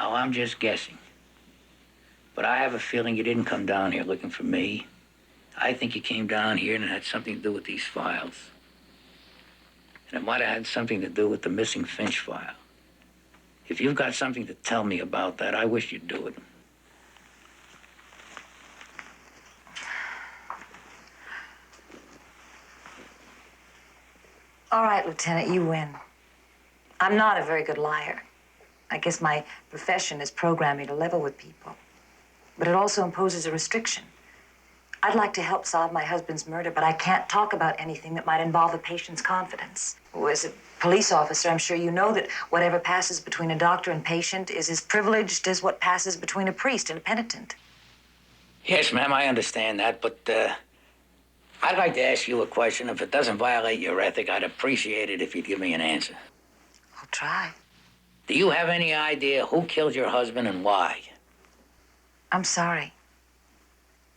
Now, I'm just guessing. But I have a feeling you didn't come down here looking for me. I think you came down here and it had something to do with these files. And it might have had something to do with the missing Finch file. If you've got something to tell me about that, I wish you'd do it. All right, Lieutenant, you win. I'm not a very good liar. I guess my profession has programmed me to level with people. But it also imposes a restriction. I'd like to help solve my husband's murder, but I can't talk about anything that might involve a patient's confidence. As a police officer, I'm sure you know that whatever passes between a doctor and patient is as privileged as what passes between a priest and a penitent. Yes, ma'am, I understand that, but I'd like to ask you a question. If it doesn't violate your ethic, I'd appreciate it if you'd give me an answer. I'll try. Do you have any idea who killed your husband and why? I'm sorry.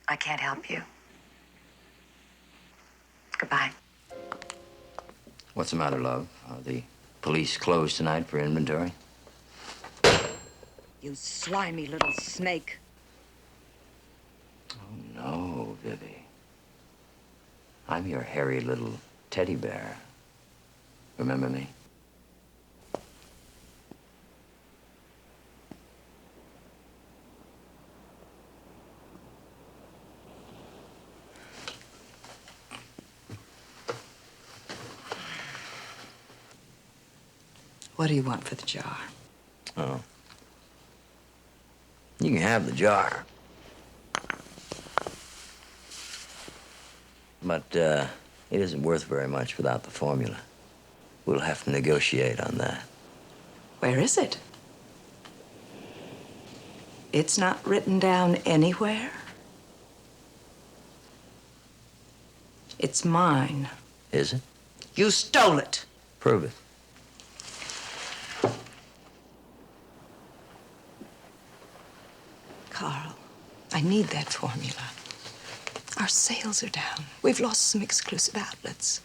I can't help you. Goodbye. What's the matter, love? Are the police closed tonight for inventory? You slimy little snake. Oh, no, Vivi. I'm your hairy little teddy bear. Remember me? What do you want for the jar? Oh. You can have the jar. But, it isn't worth very much without the formula. We'll have to negotiate on that. Where is it? It's not written down anywhere. It's mine. Is it? You stole it. Prove it. Carl, I need that formula. Our sales are down. We've lost some exclusive outlets.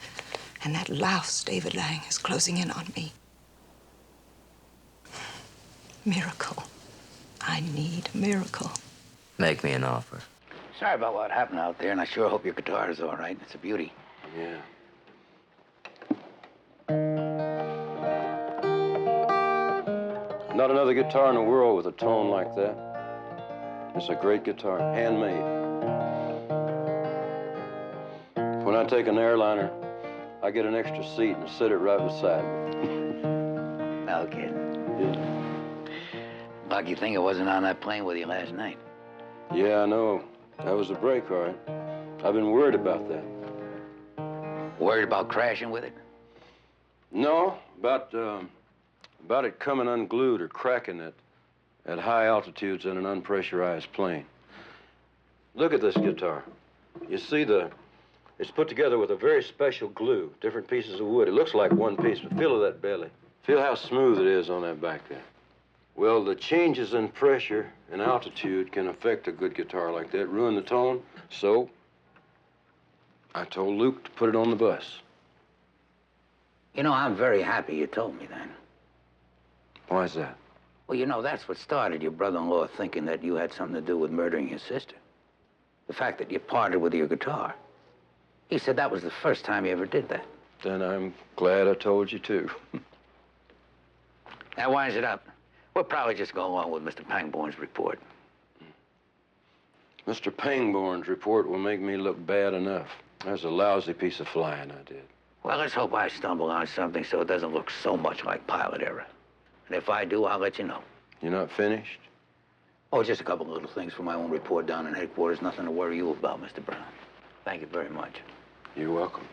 And that louse, David Lang, is closing in on me. Miracle. I need a miracle. Make me an offer. Sorry about what happened out there, and I sure hope your guitar is all right. It's a beauty. Yeah. Not another guitar in the world with a tone like that. It's a great guitar, handmade. When I take an airliner, I get an extra seat and sit it right beside me. No kidding. Yeah. Lucky thing it wasn't on that plane with you last night. Yeah, I know. That was a break, all right. I've been worried about that. Worried about crashing with it? No, about it coming unglued or cracking at high altitudes in an unpressurized plane. Look at this guitar. You see it's put together with a very special glue, different pieces of wood. It looks like one piece, but feel of that belly. Feel how smooth it is on that back there. Well, the changes in pressure and altitude can affect a good guitar like that, ruin the tone. So I told Luke to put it on the bus. You know, I'm very happy you told me that. Why is that? Well, you know, that's what started your brother-in-law thinking that you had something to do with murdering his sister. The fact that you parted with your guitar. He said that was the first time he ever did that. Then I'm glad I told you, too. That winds it up. We'll probably just go along with Mr. Pangborn's report. Mr. Pangborn's report will make me look bad enough. That's a lousy piece of flying I did. Well, let's hope I stumble on something so it doesn't look so much like pilot error. And if I do, I'll let you know. You're not finished? Oh, just a couple of little things for my own report down in headquarters. Nothing to worry you about, Mr. Brown. Thank you very much. You're welcome.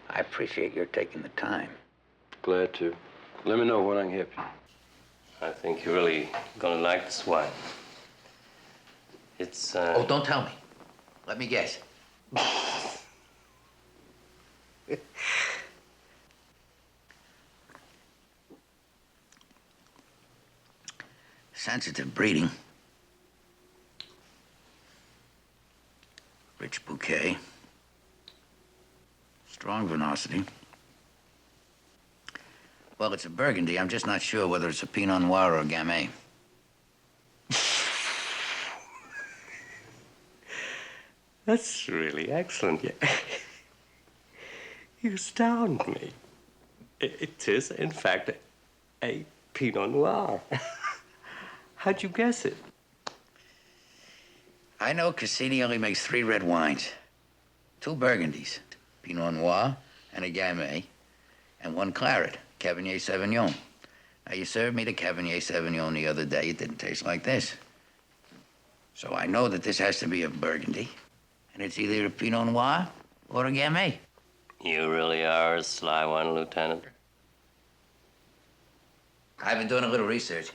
I appreciate your taking the time. Glad to. Let me know when I can help you. I think you're really gonna like this wine. It's, Oh, don't tell me. Let me guess. Sensitive breeding. Rich bouquet. Strong venosity. Well, it's a Burgundy. I'm just not sure whether it's a Pinot Noir or a Gamay. That's really excellent. Yeah. You astound me. It is, in fact, a Pinot Noir. How'd you guess it? I know Cassini only makes 3 red wines. 2 Burgundies, Pinot Noir and a Gamay, and 1 Claret, Cabernet Sauvignon. Now, you served me the Cabernet Sauvignon the other day. It didn't taste like this. So I know that this has to be a Burgundy, and it's either a Pinot Noir or a Gamay. You really are a sly one, Lieutenant. I've been doing a little research.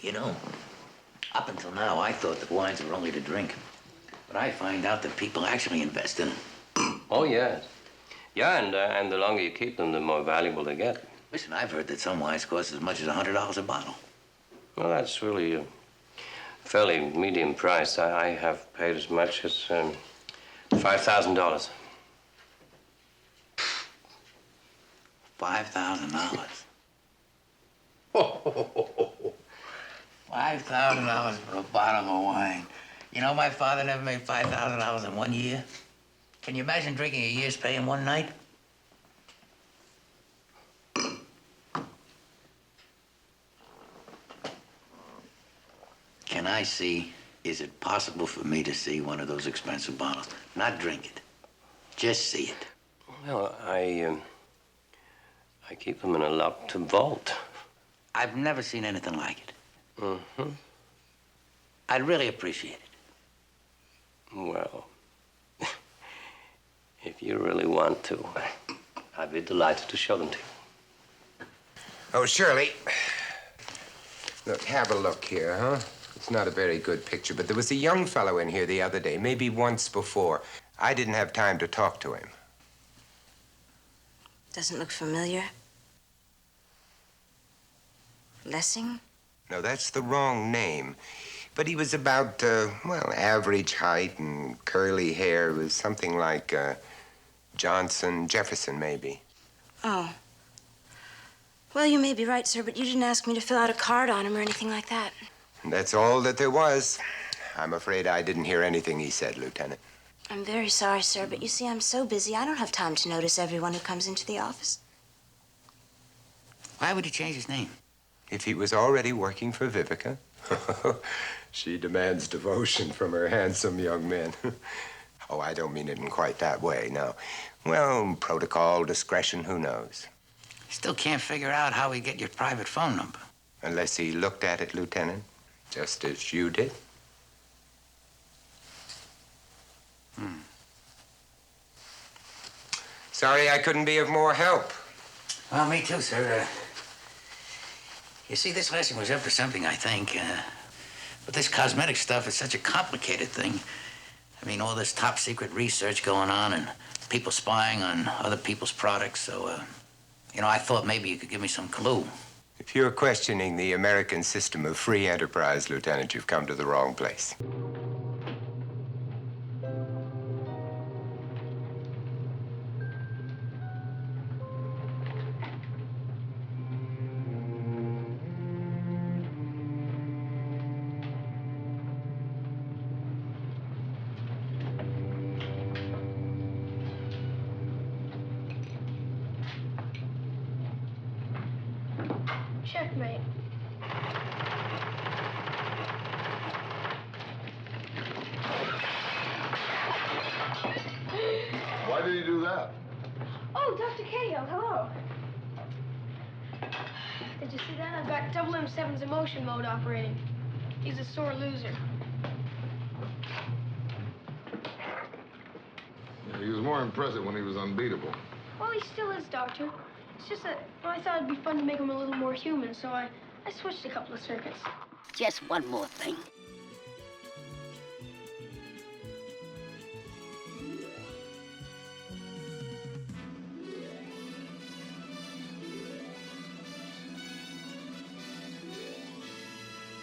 You know, up until now, I thought that wines were only to drink. But I find out that people actually invest in them. Oh, yes. Yeah, and the longer you keep them, the more valuable they get. Listen, I've heard that some wines cost as much as $100 a bottle. Well, that's really a fairly medium price. I have paid as much as $5,000. $5,000. $5,000 for a bottle of wine. You know, my father never made $5,000 in 1 year. Can you imagine drinking a year's pay in 1 night? Can I see, is it possible for me to see one of those expensive bottles? Not drink it, just see it. Well, I keep them in a locked vault. I've never seen anything like it. Mm-hmm. I'd really appreciate it. Well, if you really want to, I'd be delighted to show them to you. Oh, Shirley. Look, have a look here, huh? It's not a very good picture, but there was a young fellow in here the other day, maybe once before. I didn't have time to talk to him. Doesn't look familiar. Lessing? No, that's the wrong name. But he was about, well, average height and curly hair. It was something like Johnson, Jefferson, maybe. Oh. Well, you may be right, sir, but you didn't ask me to fill out a card on him or anything like that. That's all that there was. I'm afraid I didn't hear anything he said, Lieutenant. I'm very sorry, sir, but you see, I'm so busy, I don't have time to notice everyone who comes into the office. Why would he change his name? If he was already working for Vivica. She demands devotion from her handsome young men. Oh, I don't mean it in quite that way, no. Well, protocol, discretion, who knows? Still can't figure out how he get your private phone number. Unless he looked at it, Lieutenant, just as you did. Sorry I couldn't be of more help. Well, me too, sir. You see, this lesson was up to something, I think. But this cosmetic stuff is such a complicated thing. I mean, all this top secret research going on and people spying on other people's products. So, you know, I thought maybe you could give me some clue. If you're questioning the American system of free enterprise, Lieutenant, you've come to the wrong place. Checkmate. Why did he do that? Oh, Dr. Cahill, hello. Did you see that? I've got double M7's emotion mode operating. He's a sore loser. Yeah, he was more impressive when he was unbeatable. Well, he still is, Doctor. It's just that I thought it'd be fun to make him a little more human, so I switched a couple of circuits. Just one more thing.